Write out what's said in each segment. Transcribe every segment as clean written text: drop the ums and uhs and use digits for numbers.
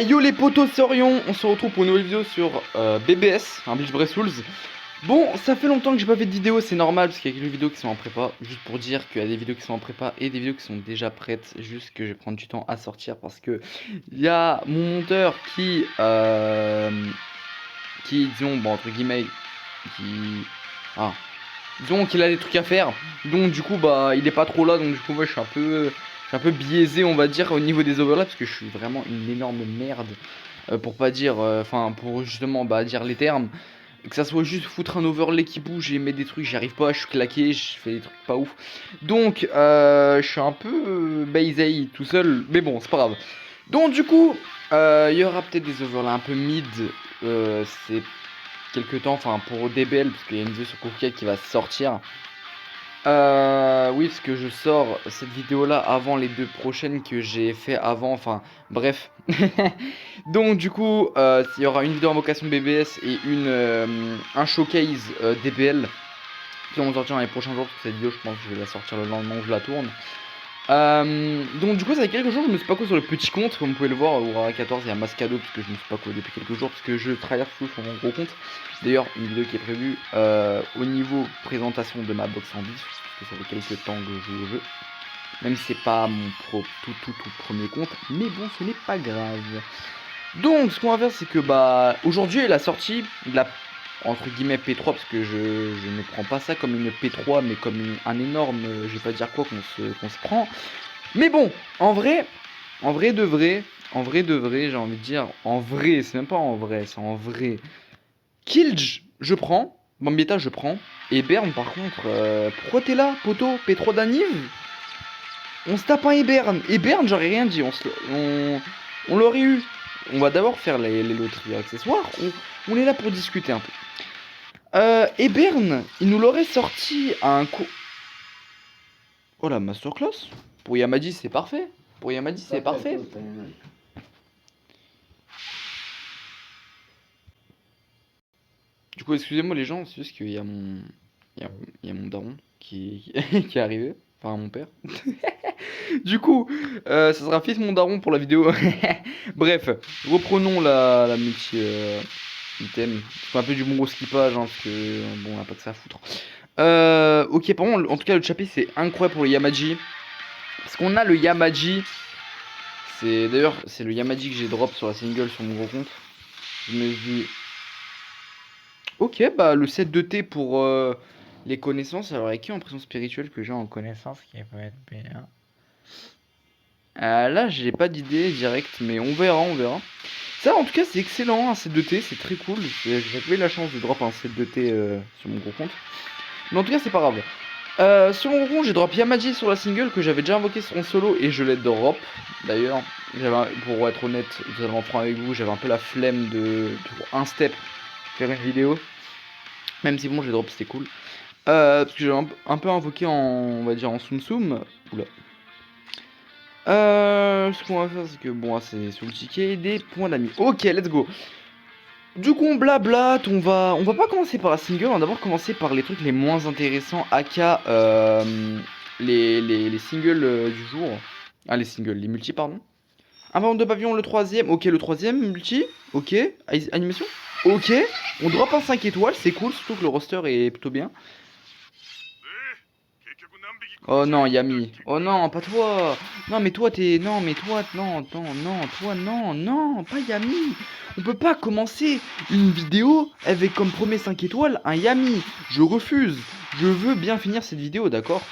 Yo les potos, c'est Orion, on se retrouve pour une nouvelle vidéo sur BBS, un Bleach Brave Souls. Bon, ça fait longtemps que j'ai pas fait de vidéo, c'est normal parce qu'il y a quelques vidéos qui sont en prépa. Juste pour dire qu'il y a des vidéos qui sont en prépa et des vidéos qui sont déjà prêtes. Juste que je vais prendre du temps à sortir parce que il y a mon monteur disons, bon, entre guillemets, qui... Ah, disons qu'il a des trucs à faire. Donc du coup, bah, il est pas trop là, donc du coup, moi, je suis un peu biaisé, on va dire, au niveau des overlaps parce que je suis vraiment une énorme merde. Pour pas dire, enfin, pour justement, bah, dire les termes. Que ça soit juste foutre un overlay qui bouge et mettre des trucs, j'y arrive pas, je suis claqué, je fais des trucs pas ouf. Donc, je suis un peu baisé tout seul, mais bon, c'est pas grave. Donc, du coup, il y aura peut-être des overlays un peu mid, c'est quelques temps, enfin pour DBL, parce qu'il y a une vidéo sur Cookie qui va sortir. Oui, parce que je sors cette vidéo-là avant les deux prochaines que j'ai fait avant, enfin, bref. Donc, du coup, il y aura une vidéo invocation BBS et un showcase DBL qui vont sortir dans les prochains jours, parce que cette vidéo, je pense que je vais la sortir le lendemain où je la tourne. Donc, du coup, ça fait quelques jours, je me suis pas co sur le petit compte, comme vous pouvez le voir, où à 14 il y a Mascado, parce que je me suis pas co depuis quelques jours, parce que je traverse tout sur mon gros compte. D'ailleurs, une vidéo qui est prévue au niveau présentation de ma box en bif, parce que ça fait quelques temps que je joue au jeu. Même si c'est pas mon tout premier compte, mais bon, ce n'est pas grave. Donc, ce qu'on va faire, c'est que bah aujourd'hui est la sortie de la entre guillemets P3, parce que je ne prends pas ça comme une P3, mais comme un énorme, je vais pas dire quoi qu'on se prend. Mais bon, en vrai de vrai, j'ai envie de dire, en vrai, c'est même pas en vrai, c'est en vrai. Kilj, je prends. Bambietta, je prends. Et Bern, par contre, pourquoi t'es là, poto P3 d'Aniv? On se tape un Ebern. Ebern, j'aurais rien dit. On l'aurait eu. On va d'abord faire les loteries accessoires. On est là pour discuter un peu. Ebern, il nous l'aurait sorti à un coup. Oh la masterclass. Pour Yamadi, c'est parfait. Pour Yamadi, c'est parfait. Du coup, excusez-moi les gens, c'est juste qu'il y a mon. Il y a mon daron qui est arrivé. Enfin, mon père. Du coup, ça sera fils mon daron pour la vidéo. Bref, reprenons la multi item. C'est un peu du bon gros skippage, hein, parce que bon, on a pas que ça à foutre. Ok, par contre, en tout cas, le chapitre c'est incroyable pour le Yamaji. Parce qu'on a le Yamaji. D'ailleurs, c'est le Yamaji que j'ai drop sur la single sur mon gros compte. Je me dis. Ok, bah le set de T pour les connaissances. Alors, avec qui en présence spirituelle que j'ai en connaissance qui peut être bien. Là, j'ai pas d'idée directe, mais on verra, on verra. Ça, en tout cas, c'est excellent, un set de T, c'est très cool. J'ai jamais eu la chance de drop un set de T sur mon gros compte. Mais en tout cas, c'est pas grave. Sur mon gros compte, j'ai drop Yamaji sur la single que j'avais déjà invoqué sur mon solo et je l'ai drop. D'ailleurs, pour être honnête, totalement franc avec vous, j'avais un peu la flemme de un step faire une vidéo. Même si bon, j'ai drop, c'était cool. Parce que j'avais un peu invoqué on va dire en Tsum Tsum. Oula. Ce qu'on va faire, c'est que bon, c'est sous le ticket des points d'amis. Ok, let's go. Du coup, on blablate, on va pas commencer par la single, on va d'abord commencer par les trucs les moins intéressants, aka les singles du jour. Ah, les multi, pardon. Un ballon de pavillon, le troisième. Ok, le troisième multi. Ok, animation. Ok, on drop un 5 étoiles, c'est cool, surtout que le roster est plutôt bien. Oh non, Yami. Oh non, pas toi. Non, mais toi, t'es. Non, mais toi, non, non, non, toi, non, non, pas Yami. On peut pas commencer une vidéo avec comme premier 5 étoiles un Yami. Je refuse. Je veux bien finir cette vidéo, d'accord?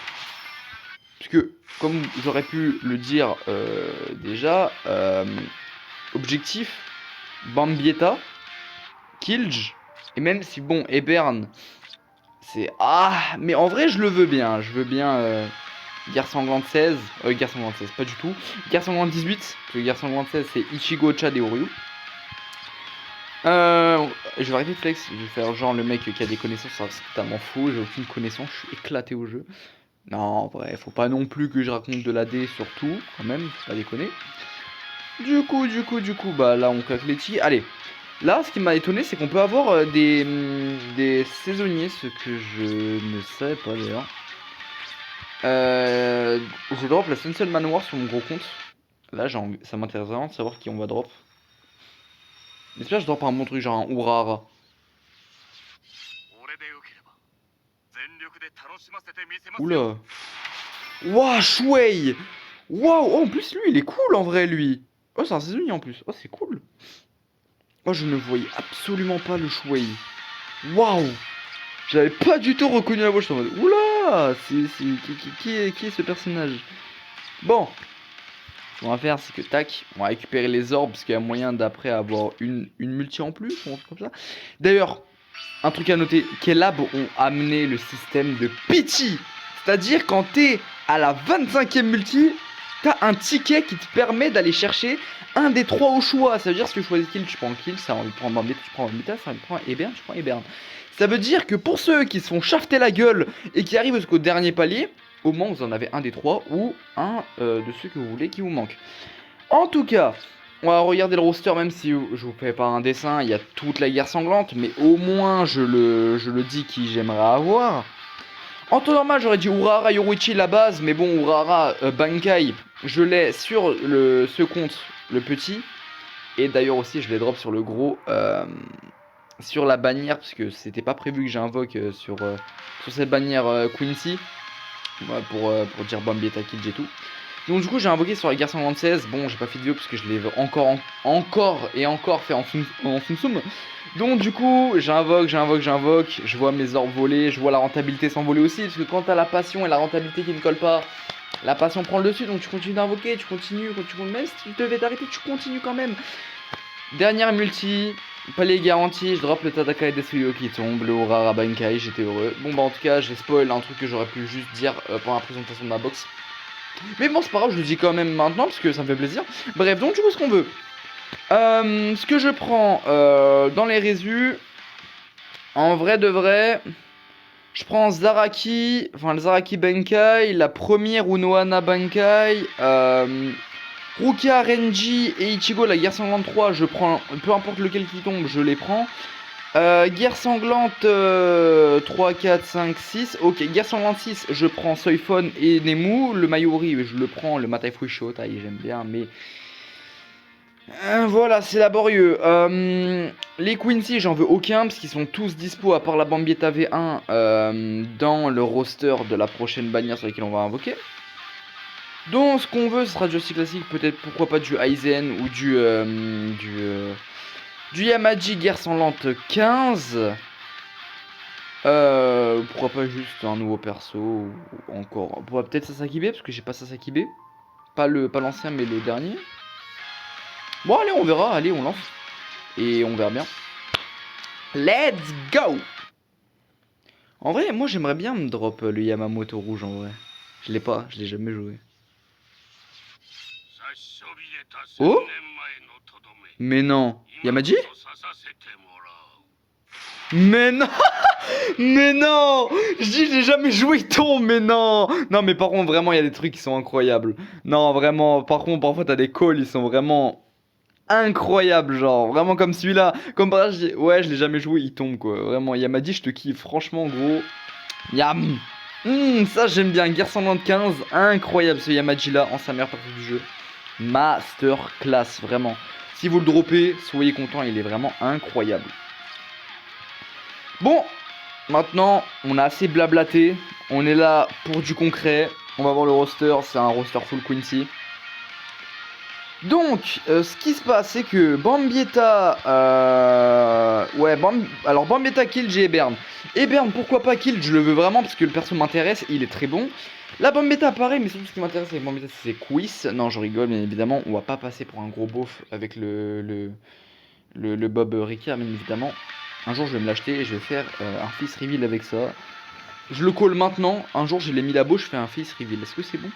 Parce que, comme j'aurais pu le dire déjà, objectif Bambietta, Kilj, et même si, bon, Ebern, c'est. Ah, mais en vrai, je le veux bien. Je veux bien. Guerre sanglante 16, guerre sanglante 16, pas du tout. Guerre sanglante 18, parce que guerre sanglante 16 c'est Ichigo, Chad et Oryu. Je vais arrêter de flex, je vais faire genre le mec qui a des connaissances, c'est totalement faux, j'ai aucune connaissance, je suis éclaté au jeu. Non, en vrai, faut pas non plus que je raconte de l'AD sur tout, quand même, faut pas déconner. Du coup, bah là on claque les tis. Allez, là ce qui m'a étonné c'est qu'on peut avoir des saisonniers, ce que je ne savais pas d'ailleurs. Je drop la Sunset Manoir sur mon gros compte. Là, ça m'intéresse vraiment de savoir qui on va drop. J'espère que je dors pas un bon truc, genre un Urara. Oula. Waouh, Shuei. Waouh, oh, en plus lui, il est cool en vrai, lui. Oh, c'est un saisonnier en plus. Oh, c'est cool. Oh, je ne voyais absolument pas le Shuei. Waouh. J'avais pas du tout reconnu la voix, je suis en mode oula, qui est ce personnage? Bon, ce qu'on va faire, c'est que tac, on va récupérer les orbes parce qu'il y a moyen d'après avoir une multi en plus ou un truc comme ça. D'ailleurs, un truc à noter, quel lab ont amené le système de pity. C'est-à-dire quand t'es à la 25e multi, t'as un ticket qui te permet d'aller chercher un des 3 au choix. Ça veut dire si tu choisis kill, tu prends kill, ça on prend Bambeta, tu prends Bambeta, ça on prend Ebern, tu prends Ebern. Ça veut dire que pour ceux qui se font shafter la gueule et qui arrivent jusqu'au dernier palier, au moins vous en avez un des 3 ou un de ceux que vous voulez qui vous manque. En tout cas, on va regarder le roster, même si je vous fais pas un dessin, il y a toute la guerre sanglante, mais au moins je le dis qui j'aimerais avoir. En temps normal, j'aurais dit Urara Yoruichi la base, mais bon, Urara Bankai, je l'ai sur ce compte, le petit. Et d'ailleurs aussi, je les drop sur le gros, sur la bannière, parce que c'était pas prévu que j'invoque sur cette bannière Quincy, pour dire Bambieta Kill et tout. Donc du coup j'ai invoqué sur la guerre 196, bon j'ai pas fait de vidéo parce que je l'ai encore fait en Fumsum. Donc du coup j'invoque, je vois mes orbes voler, je vois la rentabilité s'envoler aussi, parce que quand t'as la passion et la rentabilité qui ne collent pas, la passion prend le dessus, donc tu continues d'invoquer, tu continues, même si tu devais t'arrêter, tu continues quand même. Dernière multi, palier garanti, je drop le Tadaka et Desuyo qui tombe, le Urara Bankai, j'étais heureux. Bon bah en tout cas j'ai spoil un truc que j'aurais pu juste dire pendant la présentation de ma box. Mais bon, c'est pas grave, je le dis quand même maintenant parce que ça me fait plaisir. Bref, donc du coup, ce qu'on veut. Ce que je prends dans les résus, en vrai de vrai, je prends Zaraki, enfin le Zaraki Bankai, la première Unohana Bankai, Rukia, Renji et Ichigo, la guerre sanglante 3, je prends, peu importe lequel qui tombe, je les prends. Guerre sanglante 3, 4, 5, 6. Ok, guerre sanglante 6, je prends Soifon et Nemu. Le Mayuri, je le prends. Le Matai Fushota, j'aime bien, mais. Voilà, c'est laborieux. Les Quincy, j'en veux aucun, parce qu'ils sont tous dispo, à part la Bambieta V1, dans le roster de la prochaine bannière sur laquelle on va invoquer. Donc, ce qu'on veut, ce sera du aussi classique, peut-être pourquoi pas du Aizen ou du Yamaji guerre sanglante 15. Pourquoi pas juste un nouveau perso ou encore. Peut-être Sasaki B parce que j'ai pas Sasaki B. Pas l'ancien mais le dernier. Bon allez on verra, allez on lance. Et on verra bien. Let's go. En vrai moi j'aimerais bien me drop le Yamamoto rouge en vrai. Je l'ai pas, je l'ai jamais joué. Oh. Mais non. Yamaji. Mais non. Mais non. Je dis j'ai jamais joué, il tombe. Mais non. Non mais par contre vraiment il y a des trucs qui sont incroyables. Non vraiment par contre parfois t'as des calls ils sont vraiment incroyables. Genre vraiment comme celui-là. Comme par exemple je dis ouais je l'ai jamais joué, il tombe quoi. Vraiment Yamadi je te kiffe franchement gros. Yam. Ça j'aime bien. Guerre sanglante 15. Incroyable ce Yamaji là en sa meilleure partie du jeu. Masterclass vraiment. Si vous le droppez soyez content, il est vraiment incroyable. Bon, maintenant, on a assez blablaté. On est là pour du concret. On va voir le roster. C'est un roster full Quincy. Donc, ce qui se passe, c'est que Bambieta... alors, Bambieta kill, j'ai Ebern. Ebern, pourquoi pas kill? Je le veux vraiment parce que le perso m'intéresse. Il est très bon. La Bambieta apparaît, mais surtout ce qui m'intéresse avec Bambieta, c'est Quiz. Non, je rigole, bien évidemment. On va pas passer pour un gros beauf avec le Bob Ricard, bien évidemment. Un jour, je vais me l'acheter et je vais faire un face reveal avec ça. Je le call maintenant. Un jour, je l'ai mis la bouche, je fais un face reveal. Est-ce que c'est bon?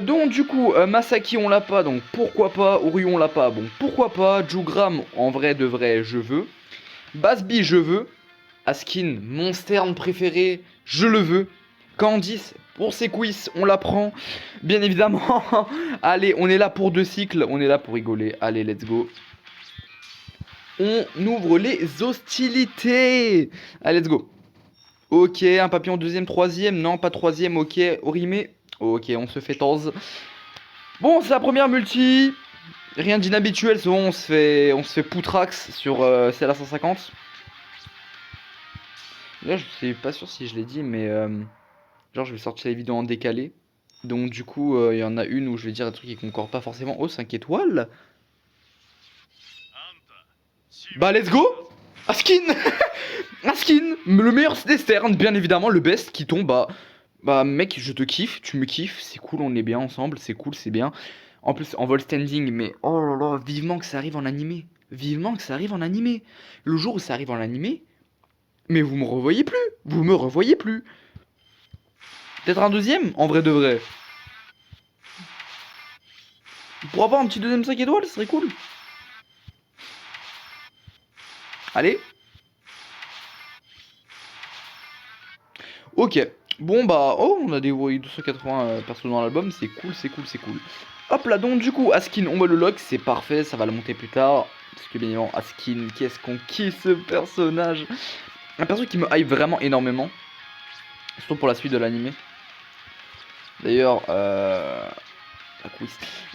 Donc, du coup, Masaki, on l'a pas. Donc, pourquoi pas? Oryu, on l'a pas. Bon, pourquoi pas? Jugram, en vrai de vrai, je veux. Basby, je veux. Askin, mon stern préféré, je le veux. Candice, pour ses quiz, on la prend. Bien évidemment. Allez, on est là pour 2 cycles. On est là pour rigoler. Allez, let's go. On ouvre les hostilités. Allez, let's go. Ok, un papillon deuxième, troisième. Non, pas troisième, ok. Orime. Ok, on se fait 11. Bon, c'est la première multi. Rien d'inhabituel, souvent on se fait poutrax sur CLA 150. Là je suis pas sûr si je l'ai dit mais genre je vais sortir les vidéos en décalé. Donc du coup il y en a une où je vais dire des trucs qui concordent pas forcément. Oh 5 étoiles. Bah let's go. Askin. Askin, le meilleur des sterns, bien évidemment, le best qui tombe. Bah mec, je te kiffe, tu me kiffes, c'est cool, on est bien ensemble, c'est cool, c'est bien. En plus, en vol standing, mais oh là là, vivement que ça arrive en animé. Vivement que ça arrive en animé. Le jour où ça arrive en animé, mais vous me revoyez plus, vous me revoyez plus. Peut-être un deuxième, en vrai de vrai. Pour avoir un petit deuxième 5 étoiles, ce serait cool. Allez. Ok. Bon bah, oh, on a dévoilé 280 persos dans l'album, c'est cool, c'est cool, c'est cool. Hop là, donc du coup, Askin, on va le lock, c'est parfait, ça va le monter plus tard. Parce que bien évidemment, Askin, qu'est-ce qu'on kiffe ce personnage. Un perso qui me hype vraiment énormément. Surtout pour la suite de l'animé. D'ailleurs,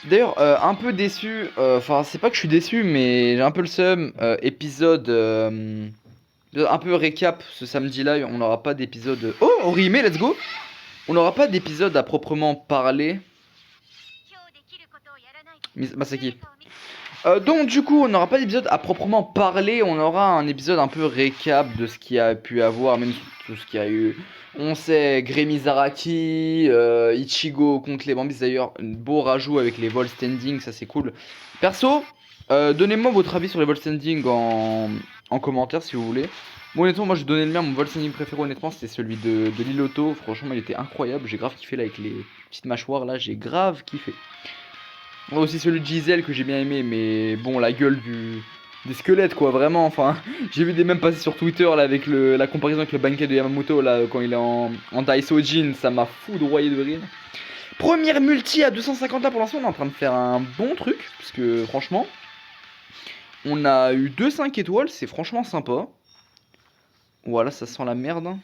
D'ailleurs, un peu déçu, enfin c'est pas que je suis déçu, mais j'ai un peu le seum, épisode, un peu récap, ce samedi là, on n'aura pas d'épisode... Oh, Orihime, let's go. On n'aura pas d'épisode à proprement parler. Masaki. Donc du coup, on n'aura pas d'épisode à proprement parler, on aura un épisode un peu récap de ce qu'il y a pu avoir, même tout ce qu'il y a eu. On sait Grémy Zaraki, Ichigo contre les Bambis, d'ailleurs, un beau rajout avec les vols standing, ça c'est cool. Perso, donnez-moi votre avis sur les vols standing en commentaire si vous voulez. Bon, honnêtement, moi je donnais le mien, mon vol standing préféré, honnêtement, c'était celui de Liloto. Franchement, il était incroyable, j'ai grave kiffé là avec les petites mâchoires là, j'ai grave kiffé. Aussi celui de Giselle que j'ai bien aimé, mais bon, la gueule des squelettes, quoi, vraiment. Enfin, j'ai vu des mèmes passer sur Twitter là avec la comparaison avec le banquet de Yamamoto là quand il est en Daisojin, ça m'a foudroyé de rire. Première multi à 250 là pour l'instant, on est en train de faire un bon truc, parce que franchement, on a eu 2 5 étoiles, c'est franchement sympa. Voilà, ça sent la merde.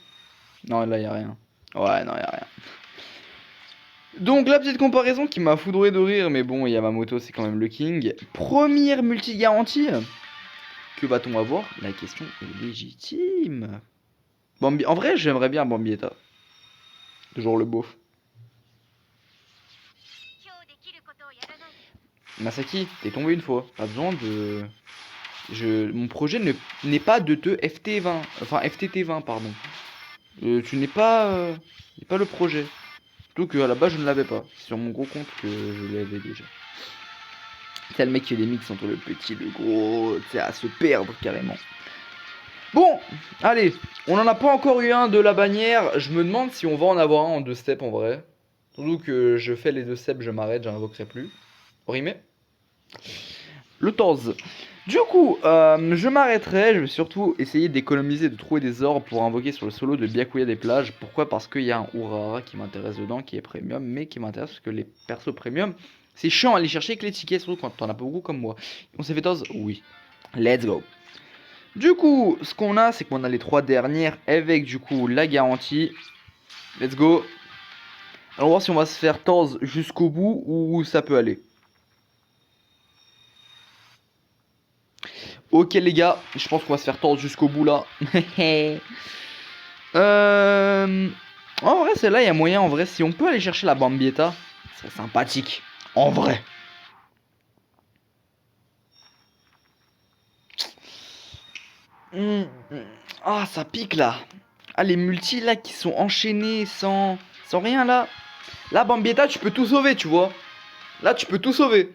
Non, là, y a rien. Ouais, non, y a rien. Donc la petite comparaison qui m'a foudroyé de rire, mais bon, Yamamoto c'est quand même le king. Première multi-garantie. Que va-t-on avoir? La question est légitime. En vrai, j'aimerais bien Bambietta. Toujours le beauf. Masaki, t'es tombé une fois. Pas besoin de... Mon projet n'est pas de te FT20. Enfin, FTT20, pardon. Tu n'es pas le projet. Surtout qu'à la base, je ne l'avais pas. C'est sur mon gros compte que je l'avais déjà. C'est le mec qui fait des mix entre le petit et le gros. C'est à se perdre carrément. Bon, allez. On n'en a pas encore eu un de la bannière. Je me demande si on va en avoir un en 2 steps en vrai. Surtout que je fais les 2 steps, je m'arrête, j'en invoquerai plus. Orimé. Le Torz. Du coup, je m'arrêterai. Je vais surtout essayer d'économiser, de trouver des orbes pour invoquer sur le solo de Byakuya des plages. Pourquoi? Parce qu'il y a un Urara qui m'intéresse dedans, qui est premium, mais qui m'intéresse parce que les persos premium, c'est chiant à aller chercher avec les tickets, surtout quand t'en as pas beaucoup comme moi. On s'est fait Torz? Oui. Let's go. Du coup, ce qu'on a, c'est qu'on a les 3 dernières avec du coup la garantie. Let's go. Alors, on va voir si on va se faire Torz jusqu'au bout ou ça peut aller. Ok les gars, je pense qu'on va se faire tordre jusqu'au bout là. En vrai celle-là il y a moyen, en vrai si on peut aller chercher la Bambietta, c'est sympathique. En vrai. Ah ça pique là. Ah les multis là qui sont enchaînés sans rien là. Là Bambietta tu peux tout sauver tu vois. Là tu peux tout sauver.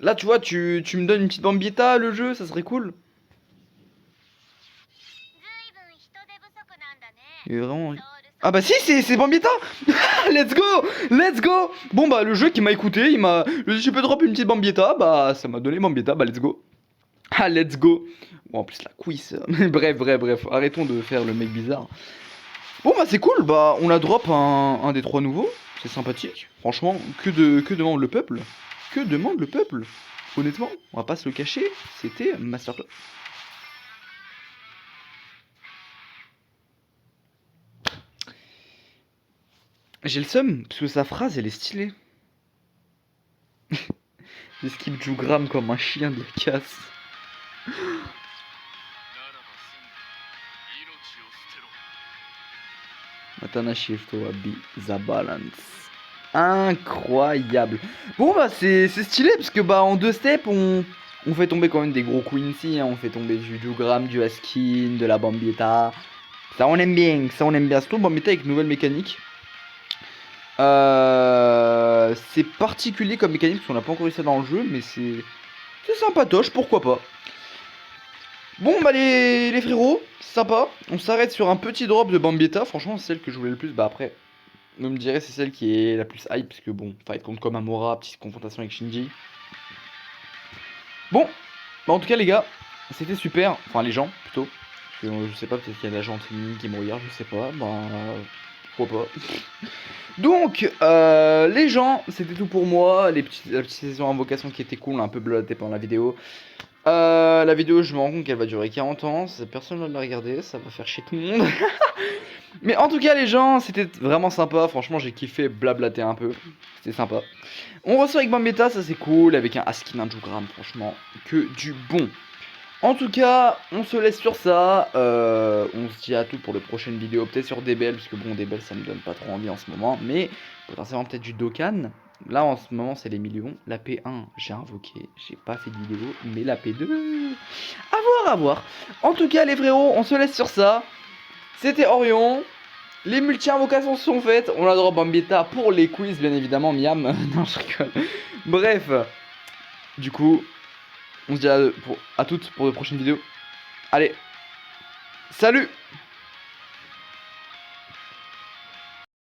Là tu vois tu me donnes une petite Bambietta le jeu, ça serait cool. Il est vraiment... Ah bah si c'est Bambietta. Let's go. Let's go. Bon bah le jeu qui m'a écouté, il m'a... Je peux drop une petite Bambietta, bah ça m'a donné Bambietta, bah let's go. Ah let's go. Bon en plus la quiz. bref, arrêtons de faire le mec bizarre. Bon bah c'est cool, bah on a drop un des 3 nouveaux, c'est sympathique. Franchement, que demande le peuple? Que demande le peuple? Honnêtement, on va pas se le cacher, c'était masterclass. J'ai le seum, parce que sa phrase elle est stylée. J'esquive Jugram comme un chien de la casse. Matanashi Abi the balance. Incroyable. Bon bah c'est stylé parce que bah en 2 steps on fait tomber quand même des gros Quincy, hein. On fait tomber du Jugram, du Askin, de la Bambietta. Ça on aime bien, ça on aime bien. Surtout Bambietta avec nouvelle mécanique. C'est particulier comme mécanique parce qu'on n'a pas encore eu ça dans le jeu, mais c'est sympatoche, pourquoi pas. Bon bah les frérots, c'est sympa. On s'arrête sur un petit drop de Bambietta. Franchement c'est celle que je voulais le plus. Bah après, vous me direz c'est celle qui est la plus hype. Parce que bon, fight contre comme Amora, petite confrontation avec Shinji. Bon, bah en tout cas les gars, c'était super. Enfin les gens plutôt. Parce que, je sais pas, peut-être qu'il y a de la gentille qui me regarde, je sais pas. Bah pourquoi pas. Donc les gens, c'était tout pour moi. La petite saison invocation qui était cool, un peu bleuté pendant la vidéo. La vidéo, je me rends compte qu'elle va durer 40 ans, personne ne va la regarder, ça va faire chier tout le monde. Mais en tout cas, les gens, c'était vraiment sympa. Franchement, j'ai kiffé blablater un peu. C'était sympa. On reçoit avec Bambietta, ça c'est cool. Avec un Askin, un Jugram, franchement, que du bon. En tout cas, on se laisse sur ça. On se dit à tout pour de prochaines vidéos. Peut-être sur DBL, parce que bon, DBL, ça me donne pas trop envie en ce moment. Mais potentiellement, peut-être du Dokkan. Là en ce moment c'est les millions. La P1 j'ai invoqué, j'ai pas fait de vidéo, mais la P2, à voir. En tout cas les frérots, on se laisse sur ça. C'était Orion. Les multi-invocations sont faites. On a droit Bambietta pour les quiz bien évidemment, Miam. Non je rigole. Bref. Du coup, on se dit à toutes pour de prochaines vidéos. Allez, salut!